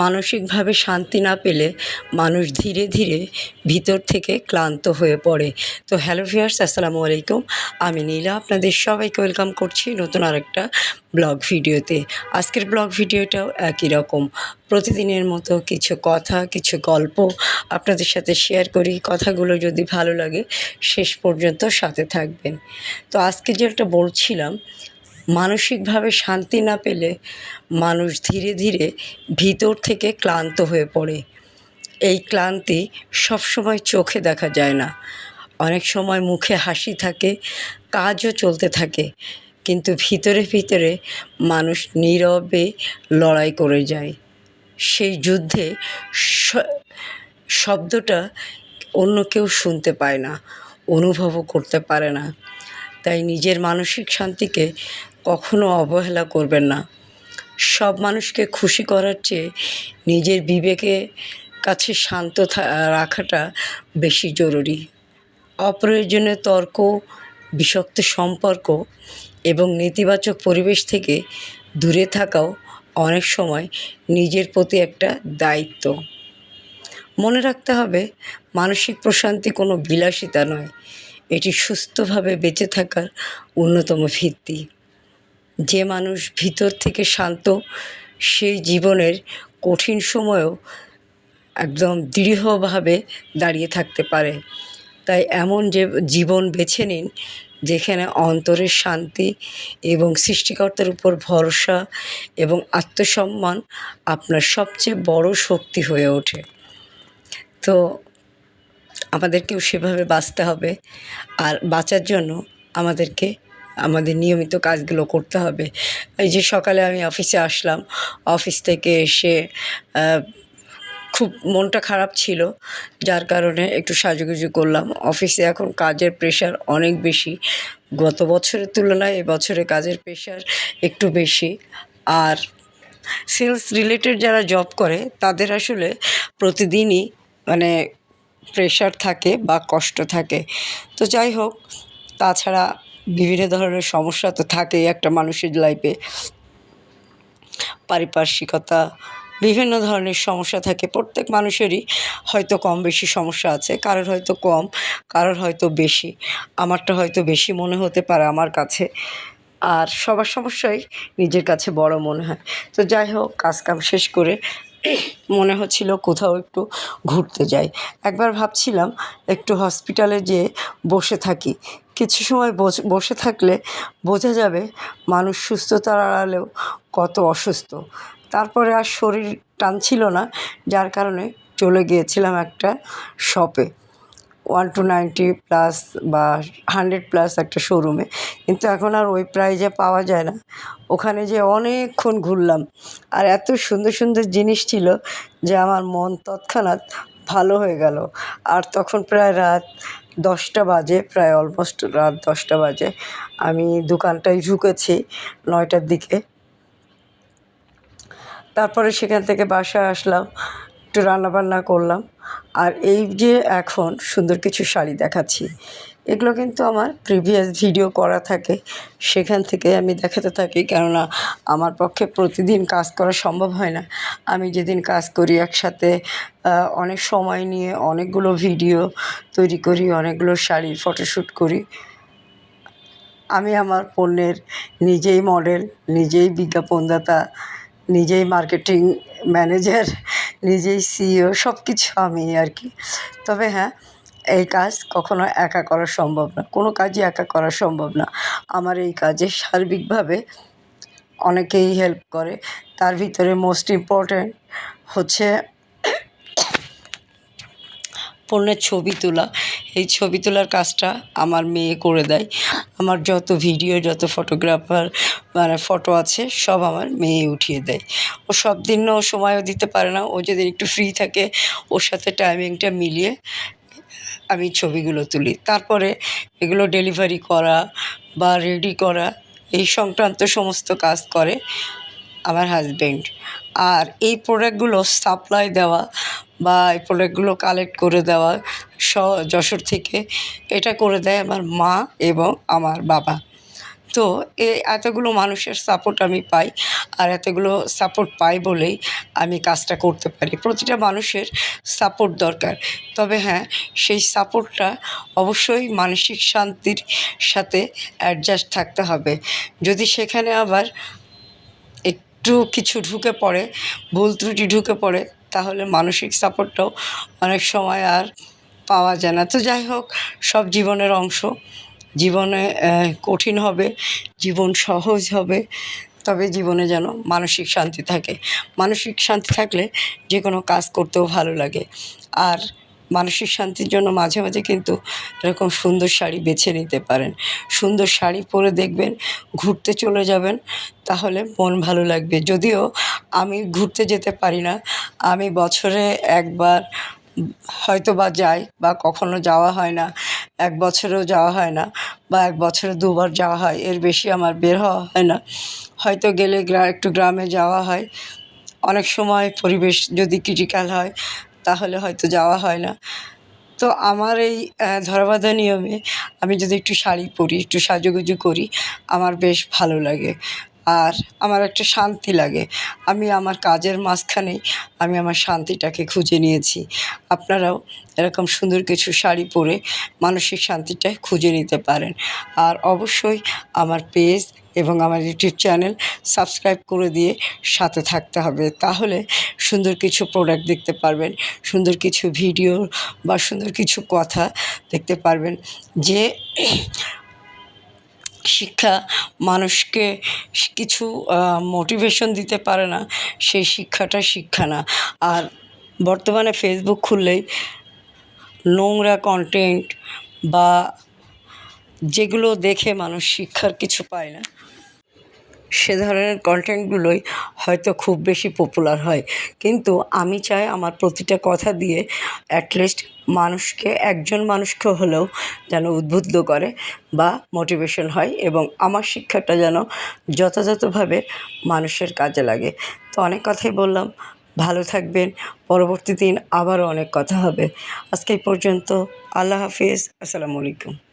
মানসিকভাবে শান্তি না পেলে মানুষ ধীরে ধীরে ভিতর থেকে ক্লান্ত হয়ে পড়ে। তো হ্যালো ভিউয়ার্স, আসসালামু আলাইকুম। আমি নীলা আপনাদের সবাইকে ওয়েলকাম করছি নতুন আরেকটা ব্লগ ভিডিওতে। আজকের ব্লগ ভিডিওটাও একই রকম, প্রতিদিনের মতো কিছু কথা, কিছু গল্প আপনাদের সাথে শেয়ার করি। কথাগুলো যদি ভালো লাগে শেষ পর্যন্ত সাথে থাকবেন। তো আজকে যেটা বলছিলাম, মানসিকভাবে শান্তি না পেলে মানুষ ধীরে ধীরে ভিতর থেকে ক্লান্ত হয়ে পড়ে। এই ক্লান্তি সবসময় চোখে দেখা যায় না, অনেক সময় মুখে হাসি থাকে, কাজও চলতে থাকে, কিন্তু ভিতরে ভিতরে মানুষ নীরবে লড়াই করে যায়। সেই যুদ্ধে শব্দটা অন্য কেউ শুনতে পায় না, অনুভবও করতে পারে না। তাই নিজের মানসিক শান্তিকে কখনো অবহেলা করবেন না। সব মানুষকে খুশি করার চেয়ে নিজের বিবেকের কাছে শান্ত রাখাটা বেশি জরুরি। অপ্রয়োজনীয় তর্ক, বিষাক্ত সম্পর্ক এবং নেতিবাচক পরিবেশ থেকে দূরে থাকাও অনেক সময় নিজের প্রতি একটা দায়িত্ব। মনে রাখতে হবে, মানসিক প্রশান্তি কোনো বিলাসিতা নয়, এটি সুস্থভাবে বেঁচে থাকার অন্যতম ভিত্তি। যে মানুষ ভিতর থেকে শান্ত, সেই জীবনের কঠিন সময়েও একদম দৃঢ়ভাবে দাঁড়িয়ে থাকতে পারে। তাই এমন যে জীবন বেছে নিন যেখানে অন্তরের শান্তি এবং সৃষ্টিকর্তার উপর ভরসা এবং আত্মসম্মান আপনার সবচেয়ে বড় শক্তি হয়ে ওঠে। তো আমাদেরকেও সেভাবে বাঁচতে হবে, আর বাঁচার জন্য আমাদের নিয়মিত কাজগুলো করতে হবে। এই যে সকালে আমি অফিসে আসলাম, অফিস থেকে এসে খুব মনটা খারাপ ছিল, যার কারণে একটু সাজুগুজু করলাম। অফিসে এখন কাজের প্রেশার অনেক বেশি, গত বছরের তুলনায় এবছরে কাজের প্রেশার একটু বেশি। আর সেলস রিলেটেড যারা জব করে তাদের আসলে প্রতিদিনই প্রেশার থাকে বা কষ্ট থাকে। তো যাই হোক, তাছাড়া বিভিন্ন ধরনের সমস্যা তো থাকেই একটা মানুষের লাইফে। পারিপার্শ্বিকতা, বিভিন্ন ধরনের সমস্যা থাকে। প্রত্যেক মানুষেরই হয়তো কম বেশি সমস্যা আছে, কারোর হয়তো কম, কারোর হয়তো বেশি। আমারটা হয়তো বেশি মনে হতে পারে আমার কাছে, আর সবার সমস্যাই নিজের কাছে বড় মনে হয়। তো যাই হোক, কাজকাম শেষ করে মনে হচ্ছিল কোথাও একটু ঘুরতে যাই। একবার ভাবছিলাম একটু হসপিটালে যেয়ে বসে থাকি। কিছু সময় বসে থাকলে বোঝা যাবে মানুষ সুস্থতার আড়ালেও কত অসুস্থ। তারপরে আর শরীর টানছিল না, যার কারণে চলে গিয়েছিলাম একটা শপে, 190+ বা 100+ একটা শোরুমে। কিন্তু এখন আর ওই প্রাইজে পাওয়া যায় না। ওখানে যে অনেকক্ষণ ঘুরলাম, আর এত সুন্দর সুন্দর জিনিস ছিল যে আমার মন তৎক্ষণাৎ ভালো হয়ে গেল। আর তখন প্রায় রাত 10টা বাজে, প্রায় অলমোস্ট রাত 10টা বাজে। আমি দোকানটায় ঢুকেছি 9টার দিকে। তারপরে সেখান থেকে বাসায় আসলাম, একটু রান্নাবান্না করলাম। আর এই যে এখন সুন্দর কিছু শাড়ি দেখাচ্ছি, এগুলো কিন্তু আমার প্রিভিয়াস ভিডিও করা থাকে, সেখান থেকে আমি দেখাতে থাকি। কেননা আমার পক্ষে প্রতিদিন কাজ করা সম্ভব হয় না। আমি যেদিন কাজ করি একসাথে অনেক সময় নিয়ে অনেকগুলো ভিডিও তৈরি করি, অনেকগুলো শাড়ির ফটোশ্যুট করি। আমি আমার পণ্যের নিজেই মডেল, নিজেই বিজ্ঞাপনদাতা, নিজেই মার্কেটিং ম্যানেজার, নিজেই সিইও, সব কিছু আমি আর কি। তবে হ্যাঁ, এই কাজ কখনো একা করা সম্ভব না, কোনো কাজই একা করা সম্ভব না। আমার এই কাজে সার্বিকভাবে অনেকেই হেল্প করে। তার ভিতরে মোস্ট ইম্পর্ট্যান্ট হচ্ছে পণ্যের ছবি তোলা। এই ছবি তোলার কাজটা আমার মেয়ে করে দেয়। আমার যত ভিডিও, যত ফটোগ্রাফার ফটো আছে, সব আমার মেয়ে উঠিয়ে দেয়। ও সব দিন ও সময়ও দিতে পারে না, ও যেদিন একটু ফ্রি থাকে ওর সাথে টাইমিংটা মিলিয়ে আমি ছবিগুলো তুলি। তারপরে এগুলো ডেলিভারি করা বা রেডি করা, এই সংক্রান্ত সমস্ত কাজ করে আমার হাজব্যান্ড। আর এই প্রোডাক্টগুলো সাপ্লাই দেওয়া বা এই প্রোডাক্টগুলো কালেক্ট করে দেওয়া যশোর থেকে, এটা করে দেয় আমার মা এবং আমার বাবা। তো এতগুলো মানুষের সাপোর্ট আমি পাই, আর এতগুলো সাপোর্ট পাই বলেই আমি কাজটা করতে পারি। প্রতিটা মানুষের সাপোর্ট দরকার, তবে হ্যাঁ, সেই সাপোর্টটা অবশ্যই মানসিক শান্তির সাথে অ্যাডজাস্ট থাকতে হবে। যদি সেখানে আবার একটু কিছু ঢুকে পড়ে, ভুল ত্রুটি ঢুকে পড়ে, তাহলে মানসিক সাপোর্টটাও অনেক সময় আর পাওয়া যায় না। তো যাই হোক, সব জীবনের অংশ। জীবনে কঠিন হবে, জীবন সহজ হবে, তবে জীবনে যেন মানসিক শান্তি থাকে। মানসিক শান্তি থাকলে যে কোনো কাজ করতেও ভালো লাগে। আর মানসিক শান্তির জন্য মাঝে মাঝে কিন্তু এরকম সুন্দর শাড়ি বেছে নিতে পারেন। সুন্দর শাড়ি পরে দেখবেন, ঘুরতে চলে যাবেন, তাহলে মন ভালো লাগবে। যদিও আমি ঘুরতে যেতে পারি না, আমি বছরে একবার হয়তোবা যাই, বা কখনো যাওয়া হয় না, এক বছরেও যাওয়া হয় না, বা এক বছরে দুবার যাওয়া হয়, এর বেশি আমার বের হওয়া হয় না। হয়তো গেলে একটু গ্রামে যাওয়া হয়, অনেক সময় পরিবেশ যদি ক্রিটিক্যাল হয় তাহলে হয়তো যাওয়া হয় না। তো আমার এই ধরাবাঁধা নিয়মে আমি যদি একটু শাড়ি পরি, একটু সাজুগুজু করি, আমার বেশ ভালো লাগে, আর আমার একটা শান্তি লাগে। আমি আমার কাজের মাঝখানেই আমি আমার শান্তিটাকে খুঁজে নিয়েছি। আপনারাও এরকম সুন্দর কিছু শাড়ি পরে মানসিক শান্তিটা খুঁজে নিতে পারেন। আর অবশ্যই আমার পেজ এবং আমার ইউটিউব চ্যানেল সাবস্ক্রাইব করে দিয়ে সাথে থাকতে হবে, তাহলে সুন্দর কিছু প্রোডাক্ট দেখতে পারবেন, সুন্দর কিছু ভিডিও বা সুন্দর কিছু কথা দেখতে পারবেন। যে শিক্ষা মানুষকে কিছু মোটিভেশন দিতে পারে না, সেই শিক্ষাটা শিক্ষা না। আর বর্তমানে ফেসবুক খুললেই নোংরা কন্টেন্ট, বা যেগুলো দেখে মানুষ শিক্ষার কিছু পায় না, সে ধরনের কন্টেন্টগুলোই হয়তো খুব বেশি পপুলার হয়। কিন্তু আমি চাই আমার প্রতিটা কথা দিয়ে অ্যাটলিস্ট মানুষকে, একজন মানুষকে হলেও যেন উদ্বুদ্ধ করে বা মোটিভেশন হয়, এবং আমার শিক্ষাটা যেন যথাযথভাবে মানুষের কাজে লাগে। তো অনেক কথাই বললাম, ভালো থাকবেন। পরবর্তী দিন আবারও অনেক কথা হবে। আজকে এই পর্যন্ত। আল্লাহ হাফিজ। আসসালামু আলাইকুম।